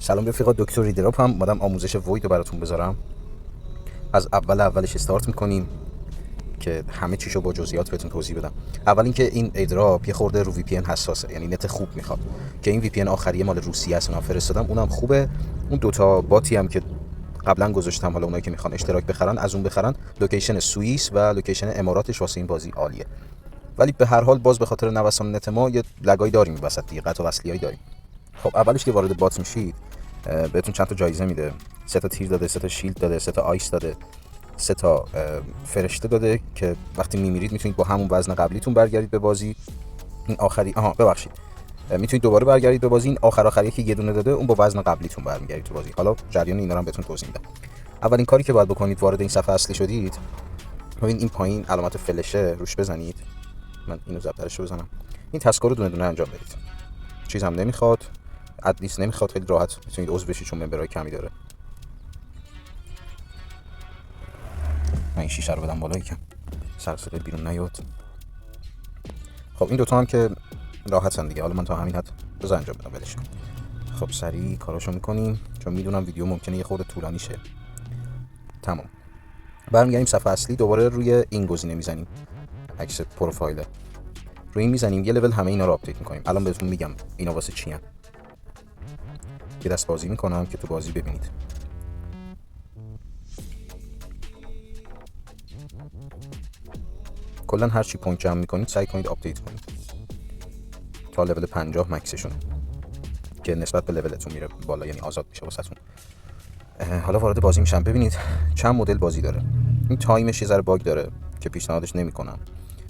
سلام رفیقا، دکتر ریدراپ هم اومدم آموزش وید رو براتون بذارم. از اولش استارت میکنیم که همه چیشو با جزئیات بهتون توضیح بدم. اول اینکه این ایدراپ یه خورده رو وی پی ان حساسه، یعنی نت خوب میخواد که این وی پی ان آخریه مال روسیه است، اونم فرستادم، اونم خوبه. اون دوتا باتی هم که قبلا گذاشتم، حالا اونایی که میخوان اشتراک بخرن از اون بخرن. لوکیشن سوئیس و لوکیشن اماراتش واسه این بازی عالیه، ولی به هر حال باز به خاطر نوسان نت ما یه لگای داریم وسط دیگه، قطع و وصلیایی داریم. خب اولش که وارد بات میشید بهتون چند تا جایزه میده. 3 تا تیر داده، 3 تا شیلد داده، 3 تا آیس داده، 3 تا فرشته داده که وقتی میمیرید میتونید با همون وزن قبلیتون برگردید به بازی. این آخری میتونید دوباره برگردید به بازی. این آخری که یه دونه داده اون با وزن قبلیتون برمیگردید تو بازی. حالا جریان اینا رو هم بهتون توضیح میدم. اولین کاری که باید بکنید وارد این صفحه اصلی شدید، ببین این پایین علامت فلشه روش بزنید. من اینو ضبطش بزنم. این تسکا رو دونه دونه انجام بدید. چیز هم نمیخواد، ادلیست نمیخواد، خیلی راحت میتونید عضو بشید چون ممبرای کمی داره. من این شیشه رو بدم بالا یکم سر صدای بیرون نیاد. خب این دوتا هم که راحتن دیگه، حالا من تا همین حد بذار انجام بدم، ولش کن. خب سریع کاراشو میکنیم چون میدونم ویدیو ممکنه یه خورده طولانی شه. تمام. برمیگردیم صفحه اصلی، دوباره روی این گزینه میزنیم، عکس پروفایل روی این میزنیم. یه لول همه اینا رو آپدیت میکنیم. الان بهتون میگم اینا واسه چی ان. یه دست بازی میکنم که تو بازی ببینید. کلا هر چی پوینت جمع میکنید سعی کنید آپدیت کنید تا لول 50 مکسشون که نسبت به لولتون میره بالا، یعنی آزاد میشه واسهتون. حالا وارد بازی میشم. ببینید چند مدل بازی داره. این تایمش یه ذره باگ داره که پیشنهادش نمیکنم.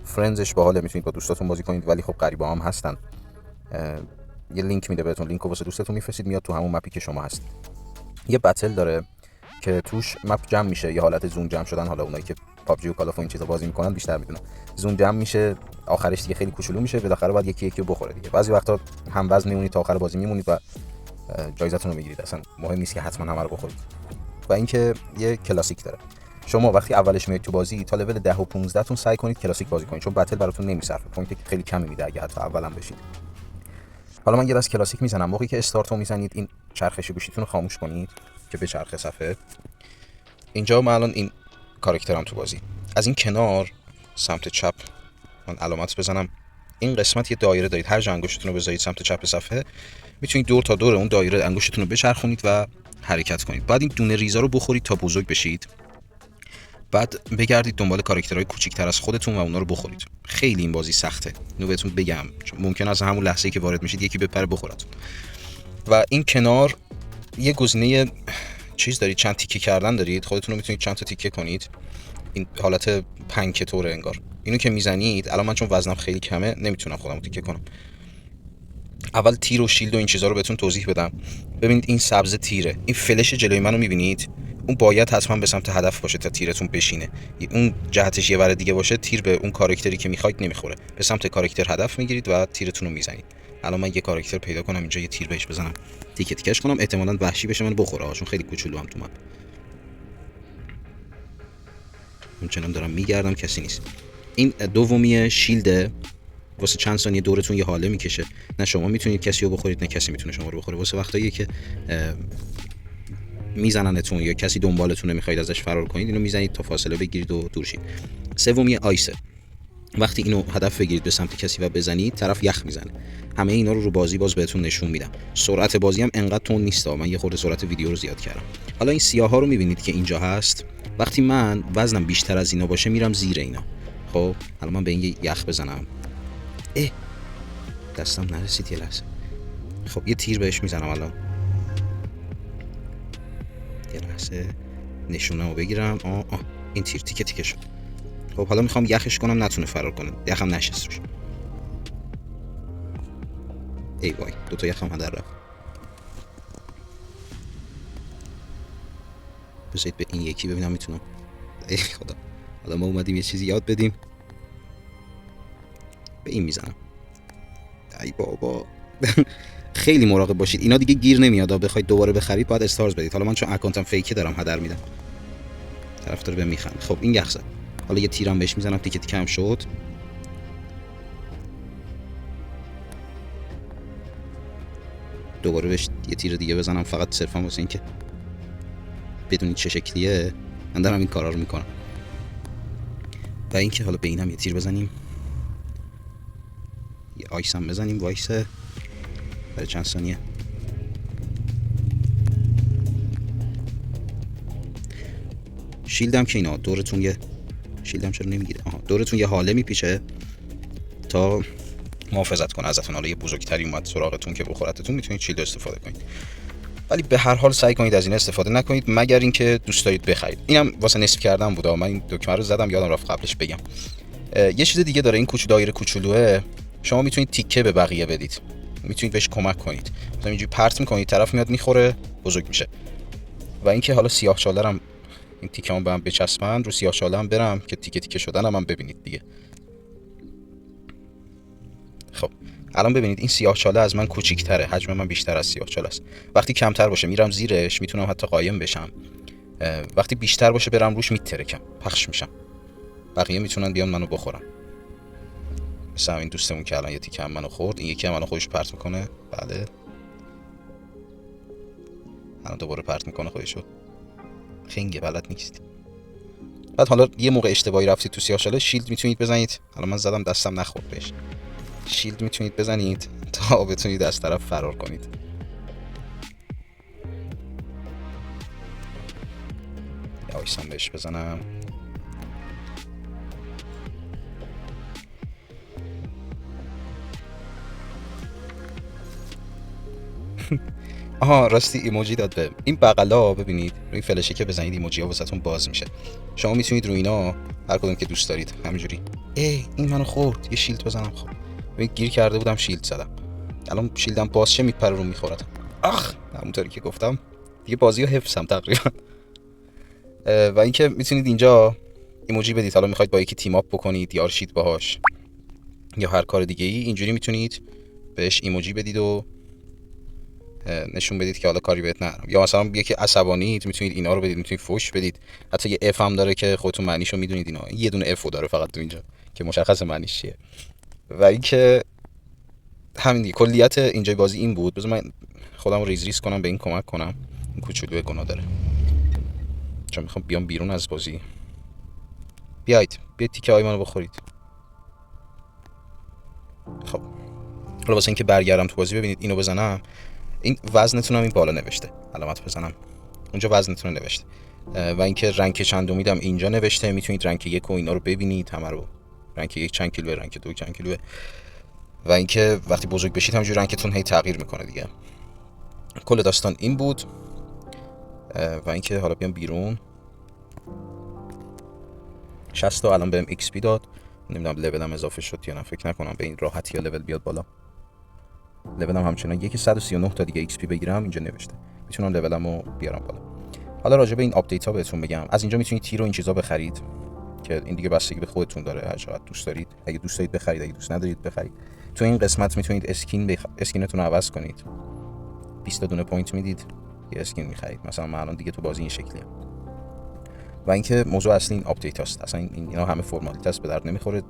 فرندزش باحاله، میتونید با دوستاتون بازی کنید، ولی خب غریبا هم هستن. یه لینک میده بهتون، لینک رو واسه دوستتون میفرستید میاد تو همون مپی که شما هست. یه بتل داره که توش مپ جمع میشه، یه حالت زون جمع شدن. حالا اونایی که پابجی و کال اف این چیزا بازی میکنن بیشتر میدونن. زون جمع میشه، آخرش دیگه خیلی کوچولو میشه، بالاخره باید یکی یکی بخوره دیگه. بعضی وقتا هم وزن میمونید تا آخر بازی میمونید و جایزتون رو میگیرید. اصلا مهم نیست که حتما همه رو بخورید. و اینکه یه کلاسیک داره. شما وقتی اولش میاد تو بازی تا لول 10 و 15 تون سعی کنید کلاسیک بازی کنید، چون بتل براتون نمیصرفه، پوینت خیلی کمی میده اگه حتی اولام بشید. حالا من یه دست کلاسیک میزنم. موقعی که استارت رو میزنید این چرخش گوشیتون رو خاموش کنید که به چرخ صفحه. اینجا من الان این کاراکترم تو بازی. از این کنار سمت چپ من علامت بزنم. این قسمت یه دایره دارید، هر جا انگشتتون رو بذارید سمت چپ صفحه میتونید دور تا دور اون دایره انگشتتون رو بچرخونید و حرکت کنید. بعد این دونه ریزا رو بخورید تا بزرگ بشید. بعد بگردید دنبال کاراکترهای کوچیک‌تر از خودتون و اونا رو بخورید. خیلی این بازی سخته، اینو بهتون بگم، چون ممکن از همون لحظه‌ای که وارد میشید یکی بپره بخورتون. و این کنار یه گزینه چیز دارید، چند تیکه کردن دارید، خودتون رو میتونید چند تا تیکه کنید. این حالت پنکه طوره انگار. اینو که میزنید، الان من چون وزنم خیلی کمه نمیتونم خودم رو تیکه کنم. اول تیر و شیلد و این چیزا رو بهتون توضیح بدم. ببینید این سبز تیره، این فلش جلوی منو میبینید، اون باید حتما به سمت هدف باشه تا تیرتون بشینه. اون جهتش یه ور دیگه باشه تیر به اون کاراکتری که میخواید نمیخوره. به سمت کاراکتر هدف میگیرید و تیرتون رو میزنید. الان من یه کاراکتر پیدا کنم اینجا، یه تیر بهش بزنم، تیکه تیکش کنم، احتمالاً وحشی بشه منو بخوره چون خیلی کوچولو هم تو من. همچنان دارم میگردم کسی نیست. این دومی شیلده، واسه چند ثانیه دورتون یه حاله میکشه، نه شما میتونید کسی رو بخورید نه کسی میتونه شما رو بخوره. واسه وقتایی که میزننتون یا کسی دنبالتونه میخواید ازش فرار کنید، اینو میزنید تا فاصله بگیرید و دور شید. سومی آیسه، وقتی اینو هدف بگیرید به سمت کسی و بزنید طرف یخ میزنه. همه اینا رو بازی باز بهتون نشون میدم. سرعت بازی هم انقدر تون نیست، من یه خورده سرعت ویدیو رو زیاد کردم. حالا این سیاها رو میبینید که اینجا هست. وقتی من وزنم بیشتر از اینا باشه میرم زیر اینا. خب حالا من به این یخ بزنم، دستم نرسید یه لحظه. خب یه تیر بهش میزنم الان، یه لحظه نشونمو بگیرم. این تیر تیکه تیکه شد. خب حالا میخوام یخش کنم نتونه فرار کنه، یخم نشست روش. ای وای، دوتا یخم هدر رفت. بذارید به این یکی ببینم میتونم. ای خدا، حالا ما اومدیم یه چیزی یاد بدیم. به این میزنم. ای بابا. خیلی مراقب باشید، اینا دیگه گیر نمیاد. بخواید دوباره بخرید باید استارز بدید. حالا من چون اکانتم فیکه دارم هدر میدم، طرفدار به میخند. خب این یخ زد. حالا یه تیرم بهش میزنم، تیکه تیکه هم شد. دوباره بهش یه تیر دیگه بزنم فقط صرفا واسه اینکه بدونید چه شکلیه من دارم این کارا رو میکنم. و اینکه حالا به اینم یه تیر بزنیم، یه آیس هم بزنیم وایسه برای چند ثانیه. شیلدم که اینا دورتون یه شیلدم چرا نمیگیره؟ دورتون یه حاله میپیچه تا محافظت کنه ازتون. حالا یه بزرگتری اومد سراغتون که بخورتتون میتونید شیلد استفاده کنید، ولی به هر حال سعی کنید از این استفاده نکنید مگر اینکه دوست دارید بخرید. اینم واسه نصف کردن بود، من این دکمه رو زدم یادم رفت قبلش بگم. یه چیز دیگه داره، این دایره کوچولوه شما میتونید تیکه به بقیه بدید، میتونید بهش کمک کنید. مثلا اینجوری پرت میکنید طرف میاد میخوره بزرگ میشه. و اینکه حالا سیاه چالرم این تیکه‌ام به هم بچسبن، رو سیاه چالرم برم که تیکه تیکه شدنم هم ببینید دیگه. خب الان ببینید این سیاه چاله از من کوچیک‌تره، حجم من بیشتر از سیاه چاله است. وقتی کمتر باشه میرم زیرش، میتونم حتی قایم بشم. وقتی بیشتر باشه برم روش میترکم، پخش میشم، بقیه میتونن بیان منو بخورن. مثلا این دوستمون که الان یه تیکه هم منو خورد، این یکی هم منو خودش پرت میکنه. بله الان دوباره پرت میکنه خودشو، خنگه بلد نیست. بعد حالا یه موقع اشتباهی رفتید تو سیاه چاله، شیلد میتونید بزنید. حالا من زدم دستم نخورد بهش. شیلد میتونید بزنید تا بتونید از طرف فرار کنید. یا ایسان بهش بزنم. آها راستی ایموجی داد به این بغلا. ببینید روی فلشه که بزنید ایموجی ها واسهتون باز میشه. شما میتونید روی اینا هر کدوم که دوست دارید همینجوری. این منو خورد، یه شیلد بزنم. خب ببین گیر کرده بودم شیلد زدم، الان شیلدم باز شه میپره رو میخورد. همونطوری که گفتم دیگه بازی رو حفظم تقریبا. و اینکه میتونید اینجا ایموجی بدید. حالا میخواید با یکی تیم اپ بکنید، یار شید باهاش یا هر کار دیگه ای، اینجوری میتونید بهش ایموجی بدید و نشون بدید که حالا کاری بهت ندارم. یا مثلا یکی عصبانیت میتونید اینا رو بدید، میتونید فوش بدید. حتی یه اف هم داره که خودتون معنیشو میدونید. اینا یه دونه اف داره فقط تو اینجا که مشخص معنیش چیه. و اینکه همین دیگه کلیت اینجای بازی این بود. بذار من خودم رو ریز کنم به این کمک کنم. این کوچولو گناه داره چون میخوام بیام بیرون از بازی. بیاید تیکه های منو بخورید. خب حالا واسه اینکه برگردم تو بازی ببینید اینو بزنم، این وزنتون هم این بالا نوشته، علامت بزنم اونجا وزنتون رو نوشته. و اینکه رنک چندمیدم اینجا نوشته. میتونید رنک 1 و اینا رو ببینید همه رو. رنک 1 چند کیلوه، رنک 2 چند کیلوه. و اینکه وقتی بزرگ بشید همینجوری رنکتون هی تغییر میکنه دیگه. کل داستان این بود. و اینکه حالا بیام بیرون. 60 تا الان بهم ایکس پی داد. نمیدونم لولم اضافه شد یا نه، فکر نکنم به این راحتی لول بیاد بالا. لولم همچنان 139 تا دیگه ایکس پی بگیرم اینجا نوشته. میتونم لولمو بیارم بالا. حالا راجع به این آپدیت ها بهتون بگم. از اینجا میتونید تیر و این چیزا بخرید که این دیگه بستگی به خودتون داره، هر چقدر دوست دارید. اگه دوست دارید بخرید، اگه دوست ندارید بخرید. تو این قسمت میتونید اسکینتون رو عوض کنید. 20 دونه پوینت میدید یه اسکین میخرید. مثلا من الان دیگه تو بازی این شکلیه. و اینکه موضوع اصلی این آپدیت هاست. اصلا اینا همه فرمالیته است، به درد نمیخوره.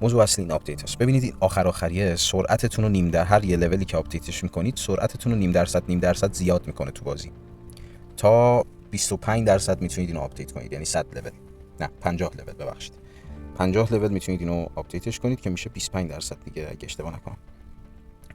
موضوع اصلی این آپدیت هاست. ببینید این آخریه سرعتتون رو نیم در هر یه لولی که آپدیتش میکنید سرعتتون رو نیم درصد زیاد میکنه تو بازی. تا 25% میتونید اینو آپدیت کنید، یعنی 100 لول، نه 50 لول ببخشید، 50 لول میتونید اینو آپدیتش کنید که میشه 25% دیگه اگه اشتباه نکنم.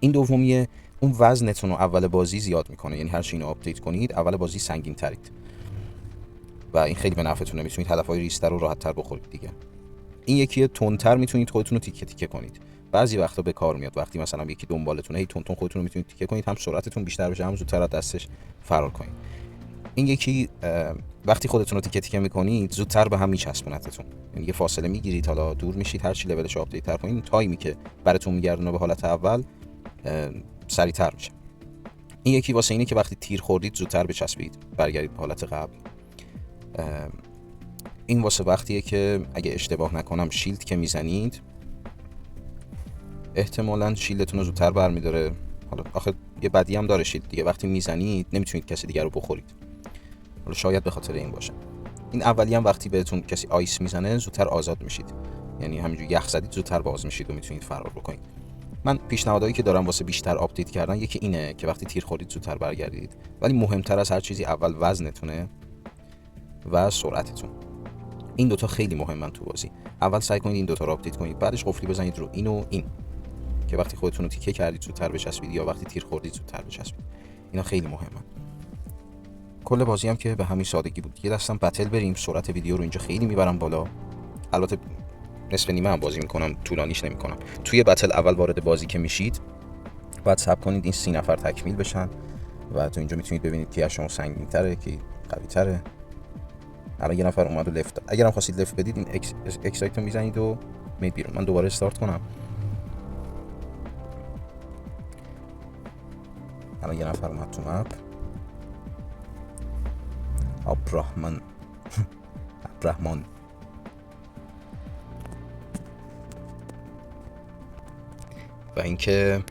این دومیه، اون وزنتون رو اول بازی زیاد میکنه. یعنی هر چی اینو آپدیت کنید اول بازی سنگین ترید و این خیلی به نفعتونه. میتونید هدفهای ریزتر رو راحت تر بخورید دیگه. این یکی تندتر میتونید خودتون رو تیکه تیکه کنید. بعضی وقتا به کار میاد. وقتی مثلا یکی دنبالتونه، هی تون خودتون رو میتونید تیکه کنید، هم سرعتتون بیشتر بشه، هم زودتر از دستش فرار کنید. این یکی وقتی خودتون رو تیکه تیکه میکنید زودتر به هم میچسبونتتون. یعنی یه فاصله میگیرید، حالا دور میشید، هر چی لولش آپدیت تر کنید تایمی که براتون میگردونه به حالت اول سریعتر میشه. این یکی واسه اینه که وقتی تیر خوردید زودتر بچسبید، برگردید به حالت قبل. این واسه وقتیه که اگه اشتباه نکنم شیلد که میزنید احتمالاً شیلدتون رو زودتر برمیداره. حالا آخه یه بدی هم داره شیلد دیگه، وقتی میزنید نمیتونید کسی دیگر رو بخورید. حالا شاید به خاطر این باشه. این اولی هم وقتی بهتون کسی آیس میزنه زودتر آزاد میشید، یعنی همینجوری یخ زدید زودتر باز میشید و میتونید فرار بکنید. من پیشنهادایی که دارم واسه بیشتر آپدیت کردن یکی اینه که وقتی تیر خوردید زودتر برگردید، ولی مهمتر از هر چیزی اول وزنتونه و سرعتتون. این دوتا خیلی مهمن تو بازی. اول سعی کنید این دوتا رو آپدیت کنید، بعدش قفلی بزنید رو این و این که وقتی خودتون رو تیکه کردید زودتر بچسبید یا وقتی تیر خوردید زودتر بچسبید. اینا خیلی مهمن. کل بازی هم که به همین سادگی بود. یه دستم بتل بریم، سرعت ویدیو رو اینجا خیلی میبرم بالا. البته نصف نیمه هم بازی میکنم، طولانیش نمیکنم. توی بتل اول وارد بازی که میشید بعد صبر کنید این 30 نفر تکمیل بشن و تو اینجا میتونید ببینید کی از شما سنگین‌تره، کی قوی‌تره. الان یه نفر اومد و لفت. اگرم خواستید لفت بدید این اکسایت رو میزنید و میید بیرون. من دوباره استارت کنم. الان یه نفر اومد تو مپ. ابراهمان و اینکه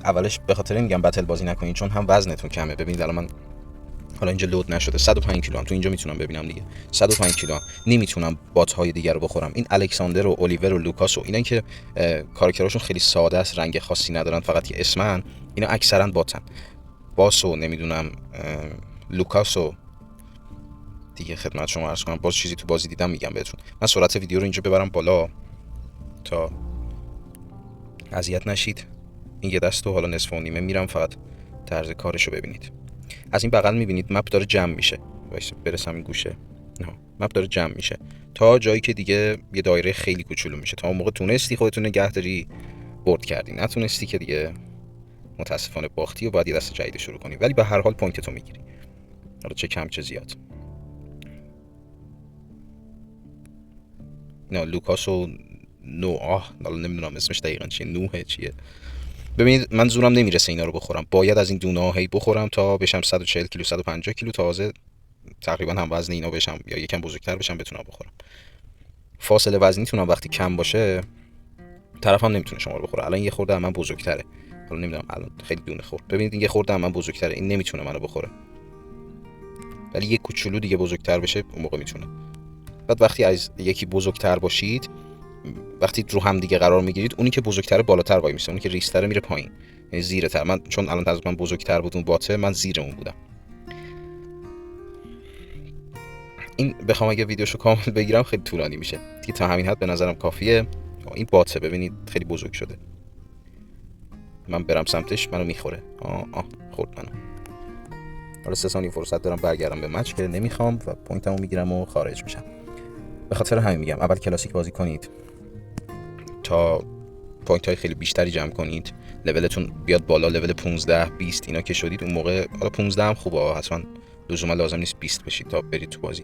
اولش به خاطر میگم بتل بازی نکنید چون هم وزنتون کمه. ببینید الان من حالا اینجا لود نشده 105 کیلو هم تو اینجا میتونم ببینم دیگه 105 کیلو هم. نمیتونم بات های دیگر رو بخورم. این الکساندر و الیور و لوکاس و اینا که کاراکتراشون خیلی ساده است، رنگ خاصی ندارن، فقط یه اسمن، اینا اکثرا باتن. باسو نمیدونم لوکاس و دیگه خدمت شما عرض کنم باز چیزی تو بازی دیدم میگم بهتون. من سرعت ویدیو رو اینجا ببرم بالا تا اذیت نشید. این یه دست و حالا نصف و نیمه میرم فقط طرز کارشو ببینید. از این بغل میبینید مپ داره جمع میشه. وایس برسم این گوشه. نه مپ داره جمع میشه تا جایی که دیگه یه دایره خیلی کوچولو میشه. تا اون موقع تونستی خودتون نگه داری برد کردی، نتونستی که دیگه متاسفانه باختی و باید یه دست جدید شروع کنی، ولی به هر حال پوینت تو میگیری، حالا چه کم چه زیاد. نه لوکاس و نوآه حالا نمیدونم اسمش دقیقاً چیه، نوحه چیه. ببینید من زورم نمیرسه اینا رو بخورم، باید از این دونه هی بخورم تا بشم 140 کیلو 150 کیلو، تازه تقریبا هم وزن اینا بشم یا یکم بزرگتر بشم بتونم بخورم. فاصله وزنیتون وقتی کم باشه طرفم نمیتونه شما رو بخوره. الان یه خورده من بزرگتره، حالا نمیدونم الان خیلی دونه خورد. ببینید این یه خورده من بزرگتره، این نمیتونه منو بخوره، ولی یه کوچولو دیگه بزرگتر بشه اون موقع میتونه. بعد وقتی از یکی بزرگتر باشید، وقتی رو هم دیگه قرار میگیرید، اونی که بزرگتره بالاتر وای میسه، اونی که ریستره میره پایین، یعنی زیرتر. من چون الان از من بزرگتر بود اون باته، من زیر اون بودم. این بخوام اگه ویدیوشو کامل بگیرم خیلی طولانی میشه دیگه، تا همین حد به نظرم کافیه. این باته ببینید خیلی بزرگ شده، من برم سمتش منو میخوره. خورد منو. حالا 3 ثانیه فرصت دارم برگردم به مچ که نمیخوام و پوینتمو میگیرم و خارج میشم. به خاطر همین میگم اول کلاسیک بازی کنید تا پوینت های خیلی بیشتری جمع کنید، لولتون بیاد بالا، لول 15 20 اینا که شدید اون موقع، حالا 15 هم خوبه، حتما لزوما لازم نیست 20 بشید تا برید تو بازی.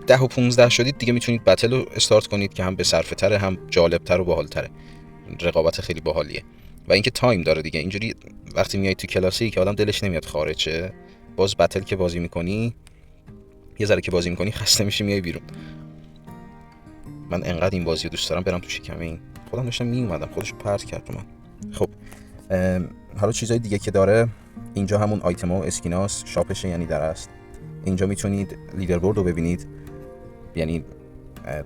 10 و 15 شدید دیگه میتونید بتل رو استارت کنید که هم به صرفه تره، هم جالب تر و باحال تره، رقابت خیلی باحالیه. و اینکه تایم داره دیگه، اینجوری وقتی میای تو کلاسیک که آدم دلش نمیاد خارج شه، باز بتل که بازی میکنی یه ذره که بازی میکنی خسته میشی میای بیرون. من انقدر این بازی رو دوست دارم برم تو شکم این، خودم داشتم میومدم خودش رو پرت کرد رو من. خب حالا چیزای دیگه که داره اینجا همون آیتما و اسکیناس شاپشه، یعنی در است. اینجا میتونید لیدربورد رو ببینید، یعنی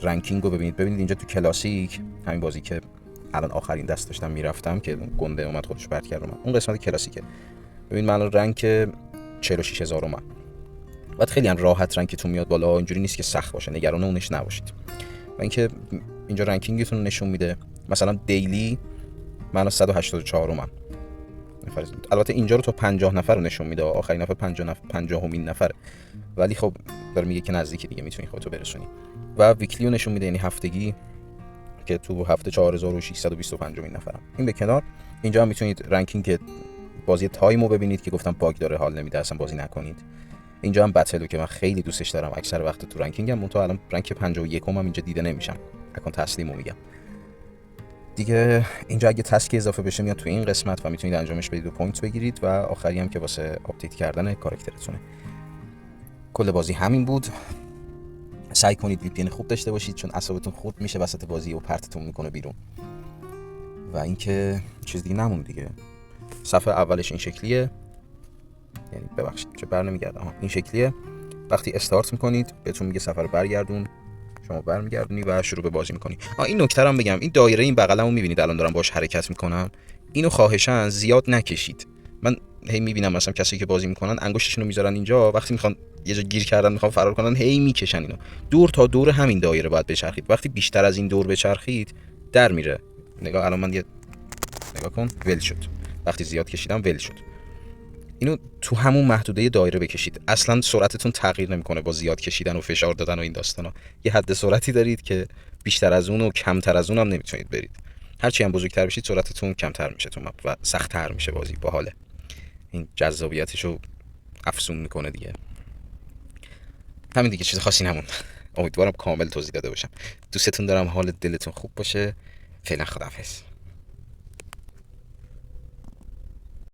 رنکینگ رو ببینید اینجا تو کلاسیک، همین بازی که الان آخرین دست داشتم میرفتم که گنده اومد خودش پرت کرد رو من، اون قسمت کلاسیکه. ببین من الان رنک 46000 من. بعد خیلی راحت رنکتون میاد بالا، اینجوری نیست که سخت باشه، نگران اونش نباشید. و اینکه اینجا رنکینگتون نشون میده، مثلا دیلی من 184 من. البته اینجا رو تا 50 نفر رو نشون میده، آخرین نفر 50مین نفره، ولی خب داره میگه که نزدیکی دیگه میتونی خودتو برسونی. و ویکلی رو نشون میده، یعنی هفتگی که تو هفته 4625مین نفرم. این به کنار، اینجا هم میتونید رنکینگ بازی تایم رو ببینید که گفتم باگ داره، حال نمیده اصلا بازی نکنید. اینجا هم بتلو که من خیلی دوستش دارم، اکثر وقت تو رنکینگم، منتها الان رنک 51 هم اینجا دیده نمیشم، اکانت تسلیمو میگم دیگه. اینجا اگه تسک اضافه بشه میاد تو این قسمت و میتونید انجامش بدید و پوینت بگیرید. و آخری هم که واسه آپدیت کردن کاراکترتونه. کل بازی همین بود. سعی کنید وی پی ان خوب داشته باشید چون اعصابتون خورد میشه وسط بازی و پرتتون میکنه بیرون. و اینکه چیز دیگه نمون دیگه. صفحه اولش این شکلیه، یعنی ببخشید چه بر نمیگرده، این شکلیه. وقتی استارت میکنید بهتون میگه سفر برگردون شما برمیگردونی و شروع به بازی میکنی. این نکته رو بگم، این دایره این بغلمو میبینید الان دارم باش حرکت میکنم، اینو خواهشاً زیاد نکشید. من هی میبینم مثلا کسی که بازی میکنن انگشتشون رو میذارن اینجا، وقتی میخوان یه جا گیر کردن میخوان فرار کنن هی میکشن اینو. دور تا دور همین دایره باید بچرخید. وقتی بیشتر از این دور بچرخید در میره. نگاه الان من نگاه کن ول شد. وقتی زیاد کشیدم ول شد. اینو تو همون محدوده دایره بکشید. اصلا سرعتتون تغییر نمیکنه با زیاد کشیدن و فشار دادن و این داستانا. یه حد سرعتی دارید که بیشتر از اون و کمتر از اون هم نمیتونید برید. هرچی هم بزرگتر بشید سرعتتون کمتر میشه تو مپ و سخت‌تر میشه بازی. باحاله. این جذابیتشو افزون میکنه دیگه. همین دیگه، چیز خاصی نموند. امیدوارم کامل توضیح داده باشم. دوستتون دارم، حال دلتون خوب باشه. فعلا خداحافظ.